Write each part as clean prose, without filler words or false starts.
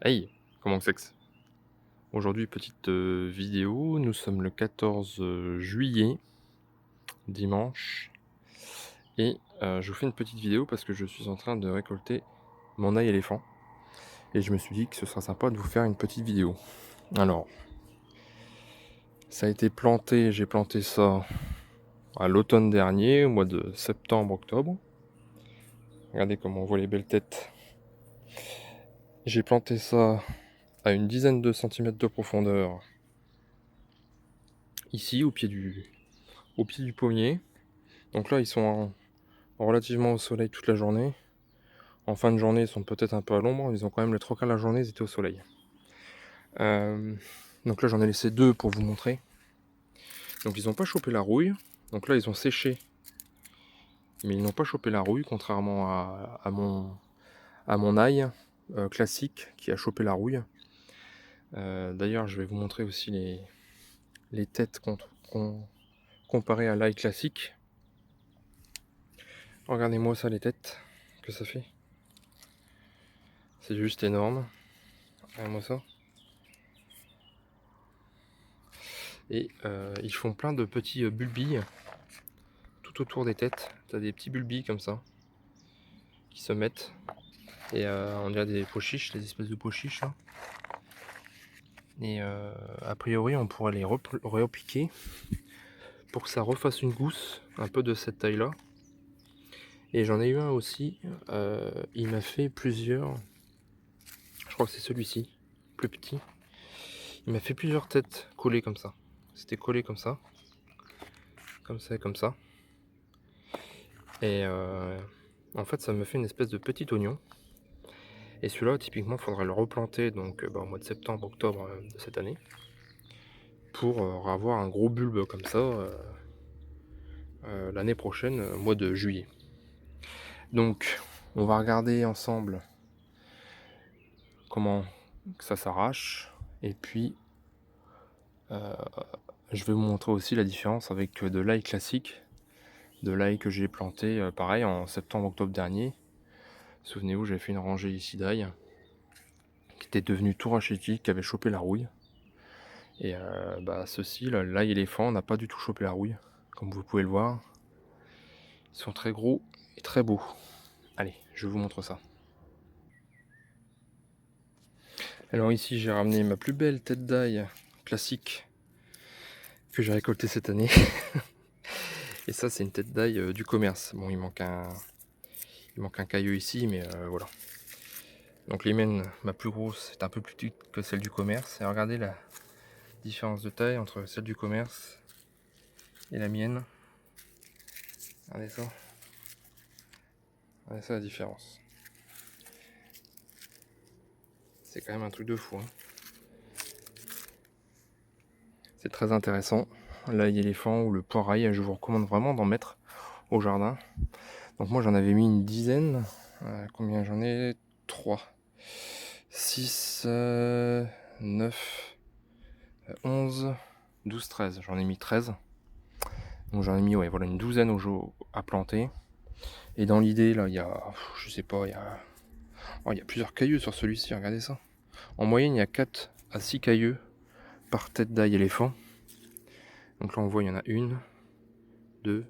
Hey, comment c'est que c'est? Aujourd'hui, petite vidéo. Nous sommes le 14 juillet, dimanche, et je vous fais une petite vidéo parce que je suis en train de récolter mon ail éléphant. Et je me suis dit que ce serait sympa de vous faire une petite vidéo. Alors, ça a été planté, j'ai planté ça à l'automne dernier, au mois de septembre-octobre. Regardez comment on voit les belles têtes. J'ai planté ça à une dizaine de centimètres de profondeur, ici, au pied du pommier. Donc là, ils sont relativement au soleil toute la journée. En fin de journée, ils sont peut-être un peu à l'ombre. Ils ont quand même les trois quarts de la journée, ils étaient au soleil. Euh, donc là, j'en ai laissé deux pour vous montrer. Donc ils n'ont pas chopé la rouille. Donc là, ils ont séché. Mais ils n'ont pas chopé la rouille, contrairement à mon ail classique qui a chopé la rouille. D'ailleurs, je vais vous montrer aussi les têtes comparées à l'ail classique. Regardez-moi ça, les têtes que ça fait. C'est juste énorme. Regardez-moi ça. Et ils font plein de petits bulbilles tout autour des têtes. T'as des petits bulbilles comme ça qui se mettent. Et on dirait des pois chiches, des espèces de pois chiches là. Et a priori, on pourrait les repiquer pour que ça refasse une gousse un peu de cette taille là. Et j'en ai eu un aussi. Il m'a fait plusieurs. Je crois que c'est celui-ci, plus petit. Il m'a fait plusieurs têtes collées comme ça. C'était collé comme ça. Comme ça et comme ça. Et en fait, ça me fait une espèce de petit oignon. Et celui-là, typiquement, il faudrait le replanter donc, au mois de septembre, octobre de cette année. Pour avoir un gros bulbe comme ça l'année prochaine, mois de juillet. Donc, on va regarder ensemble comment ça s'arrache. Et puis, je vais vous montrer aussi la différence avec de l'ail classique. De l'ail que j'ai planté, pareil, en septembre-octobre dernier. Souvenez-vous, j'avais fait une rangée ici d'ail qui était devenu tout rachitique, qui avait chopé la rouille. Et ceci, l'ail éléphant, n'a pas du tout chopé la rouille, comme vous pouvez le voir. Ils sont très gros et très beaux. Allez, je vous montre ça. Alors ici, j'ai ramené ma plus belle tête d'ail classique que j'ai récoltée cette année. Et ça, c'est une tête d'ail du commerce. Bon, il manque un caillou ici, mais voilà. Donc l'hymen, ma plus grosse, est un peu plus petite que celle du commerce. Et regardez la différence de taille entre celle du commerce et la mienne. Regardez ça. Regardez ça la différence. C'est quand même un truc de fou, hein. C'est très intéressant. L'ail éléphant ou le poirail, je vous recommande vraiment d'en mettre au jardin. Donc moi j'en avais mis une dizaine. Combien j'en ai? 3, 6, 9, 11, 12, 13. J'en ai mis 13. Donc j'en ai mis voilà, une douzaine à planter. Et dans l'idée, là, il y a, je sais pas, il y a plusieurs cailleux sur celui-ci, regardez ça. En moyenne, il y a 4 à 6 cailleux par tête d'ail éléphant. Donc là, on voit, il y en a une, 2,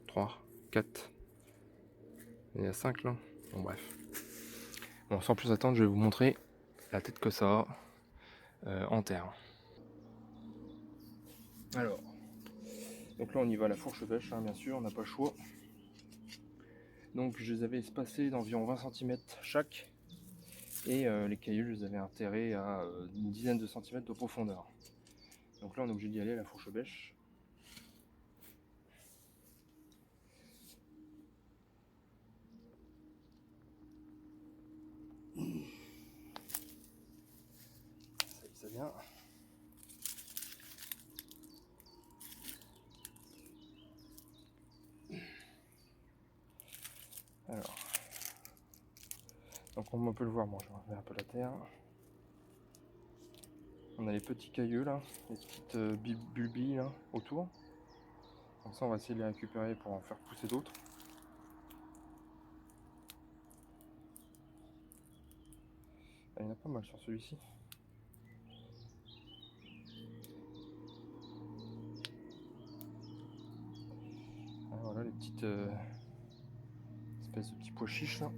3, 4. Il y en a 5 là. Bon, bref. Bon, sans plus attendre, je vais vous montrer la tête que ça a en terre. Alors, donc là, on y va à la fourche bêche, hein, bien sûr, on n'a pas le choix. Donc, je les avais espacés d'environ 20 cm chaque. Et les cailloux, je les avais enterrés à une dizaine de centimètres de profondeur. Donc là, on est obligé d'y aller à la fourche bêche. Ça vient. Alors, donc on peut le voir, bon, je vais enlever un peu la terre. On a les petits cailloux là, les petites bulbilles là autour. Comme ça, on va essayer de les récupérer pour en faire pousser d'autres. Il y en a pas mal sur celui-ci. Ah, voilà les petites espèces de petits pois chiches là.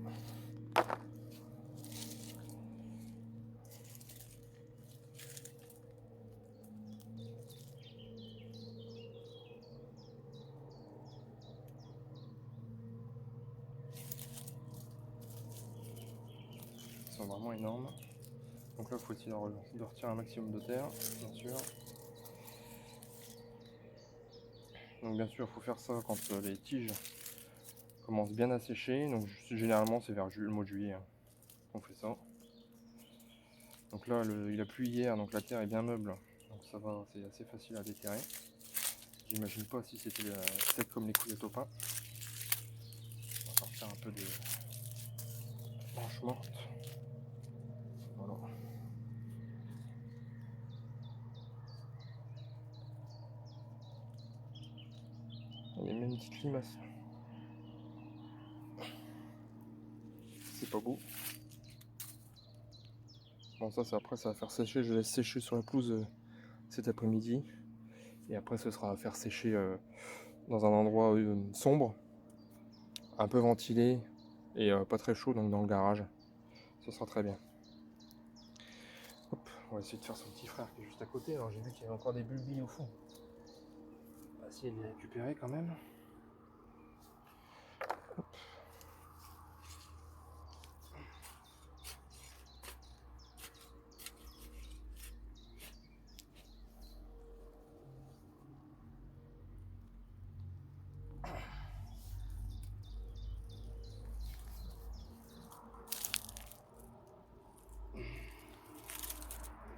Ils sont vraiment énormes. Donc là, il faut essayer de retirer un maximum de terre, bien sûr. Donc bien sûr, il faut faire ça quand les tiges commencent bien à sécher. Donc généralement, c'est vers le mois de juillet qu'on fait ça. Donc là, il a plu hier, donc la terre est bien meuble. Donc ça va, c'est assez facile à déterrer. J'imagine pas si c'était sec comme les coulettes au pain. On va sortir un peu de branches mortes. Voilà. Il y a même une petite limace. C'est pas beau. Bon, ça après, ça va faire sécher. Je laisse sécher sur la pelouse cet après-midi. Et après, ce sera à faire sécher dans un endroit sombre, un peu ventilé et pas très chaud, donc dans le garage. Ce sera très bien. Hop, on va essayer de faire son petit frère qui est juste à côté. Alors j'ai vu qu'il y avait encore des bulbilles au fond. On va essayer de les récupérer quand même. Hop.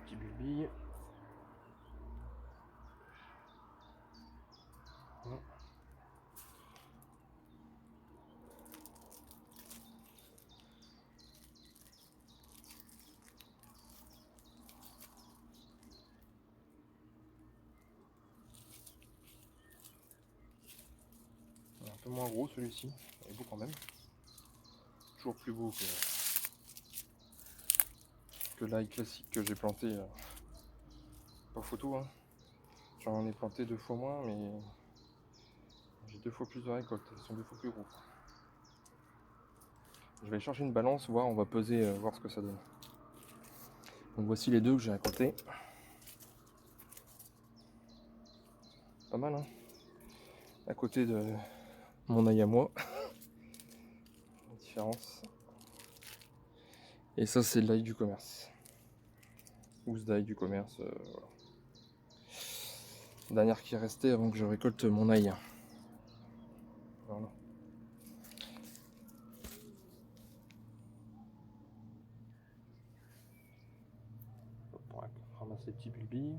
Petit bulbille. Un peu moins gros celui-ci, il est beau quand même. Toujours plus beau que l'ail classique que j'ai planté. Pas photo, hein. J'en ai planté 2 fois moins, mais j'ai 2 fois plus de récoltes. Ils sont 2 fois plus gros. Je vais chercher une balance, voir, on va peser, voir ce que ça donne. Donc voici les 2 que j'ai récoltés. Pas mal, hein. À côté de mon ail à moi. La différence. Et ça, c'est de l'ail du commerce. Housse d'ail du commerce. Voilà. Dernière qui est restée avant que je récolte mon ail. Voilà. Pour ramasser les petits bulbilles.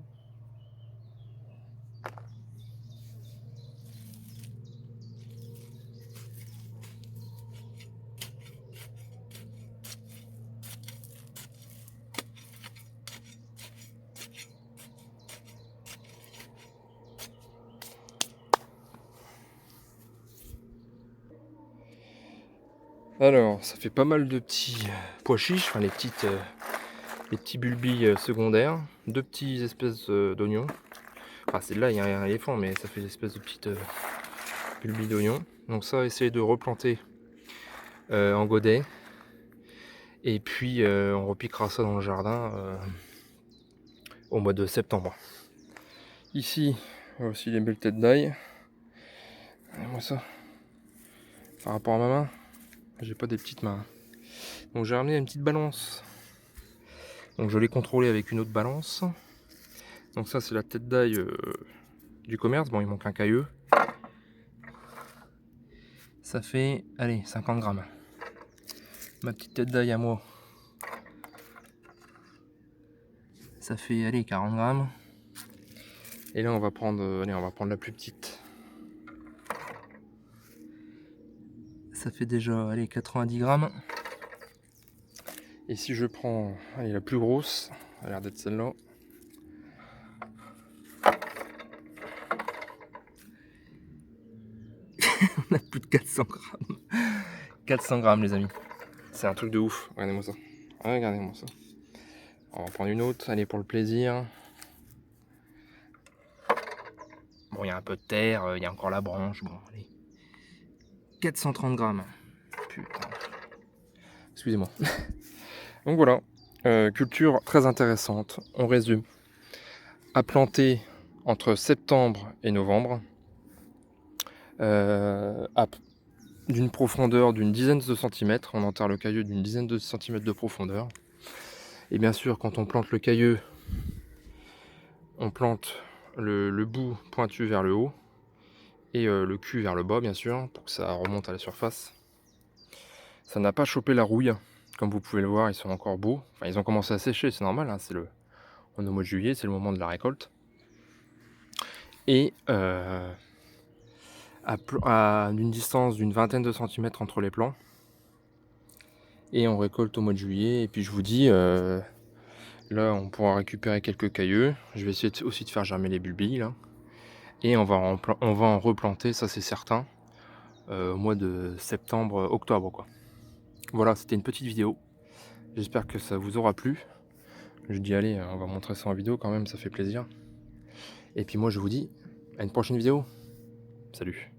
Alors, ça fait pas mal de petits pois chiches, enfin les petits bulbilles secondaires, 2 petits espèces d'oignons. Enfin, c'est là, il y a un éléphant, mais ça fait des espèces de petites bulbilles d'oignons. Donc ça, essayer de replanter en godet. Et puis, on repiquera ça dans le jardin au mois de septembre. Ici, aussi les belles têtes d'ail. Regardez-moi ça. Par rapport à ma main, j'ai pas des petites mains. Donc j'ai ramené une petite balance. Donc je l'ai contrôlé avec une autre balance. Donc ça c'est la tête d'ail du commerce. Bon, il manque un cailleux. Ça fait, allez, 50 grammes. Ma petite tête d'ail à moi. Ça fait, allez, 40 grammes. Et là on va prendre, allez, on va prendre la plus petite. Ça fait déjà, allez, 90 grammes. Et si je prends, allez, la plus grosse, elle a l'air d'être celle-là. On a plus de 400 grammes. 400 grammes les amis. C'est un truc de ouf. Regardez-moi ça. Regardez-moi ça. On va prendre une autre, allez, pour le plaisir. Bon, il y a un peu de terre, il y a encore la branche. Bon, allez. 430 grammes. Putain. Excusez-moi. Donc voilà, culture très intéressante. On résume. À planter entre septembre et novembre. D'une profondeur d'une dizaine de centimètres. On enterre le cailleux d'une dizaine de centimètres de profondeur. Et bien sûr, quand on plante le cailleux, on plante le bout pointu vers le haut et le cul vers le bas, bien sûr, pour que ça remonte à la surface. Ça n'a pas chopé la rouille, comme vous pouvez le voir, ils sont encore beaux. Enfin, ils ont commencé à sécher, c'est normal, hein, on est au mois de juillet, c'est le moment de la récolte. Et à une distance d'une vingtaine de centimètres entre les plants. Et on récolte au mois de juillet. Et puis je vous dis, là on pourra récupérer quelques cailleux. Je vais essayer aussi de faire germer les bulbilles là. Et on va en replanter, ça c'est certain, au mois de septembre, octobre quoi. Voilà, c'était une petite vidéo. J'espère que ça vous aura plu. Je dis allez, on va montrer ça en vidéo quand même, ça fait plaisir. Et puis moi je vous dis à une prochaine vidéo. Salut.